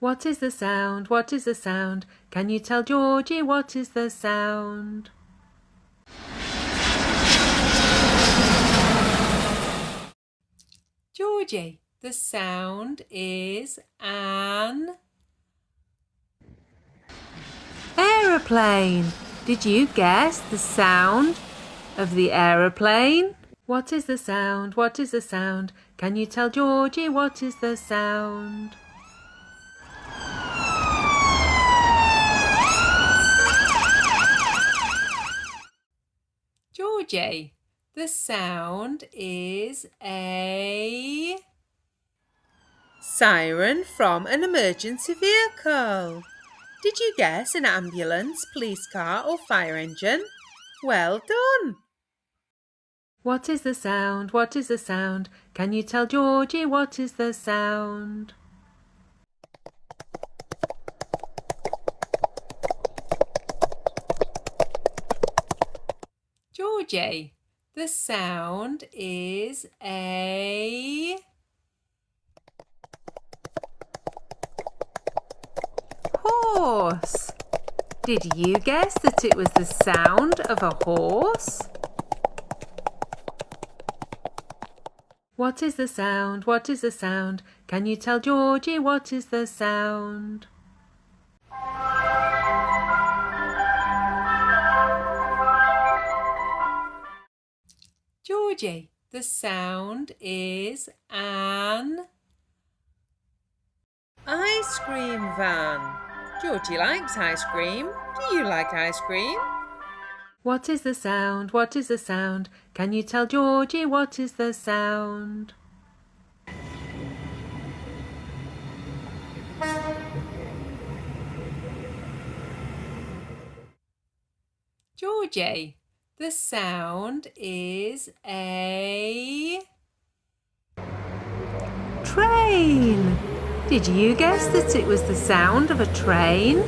What is the sound? What is the sound? Can you tell Georgie what is the sound? Georgie, the sound is an aeroplane. Did you guess the sound of the aeroplane? What is the sound? What is the sound? Can you tell Georgie what is the sound? Georgie, the sound is a siren from an emergency vehicle. Did you guess an ambulance, police car or fire engine? Well done! What is the sound? What is the sound? Can you tell Georgie what is the sound? Georgie, the sound is a horse. Did you guess that it was the sound of a horse? What is the sound? What is the sound? Can you tell Georgie what is the sound? Georgie, the sound is an ice cream van. Georgie likes ice cream. Do you like ice cream? What is the sound? What is the sound? Can you tell Georgie what is the sound? Georgie, the sound is a train. Did you guess that it was the sound of a train?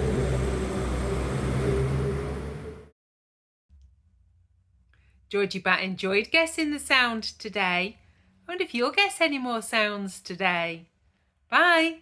Georgie Bat enjoyed guessing the sound today. I wonder if you'll guess any more sounds today. Bye!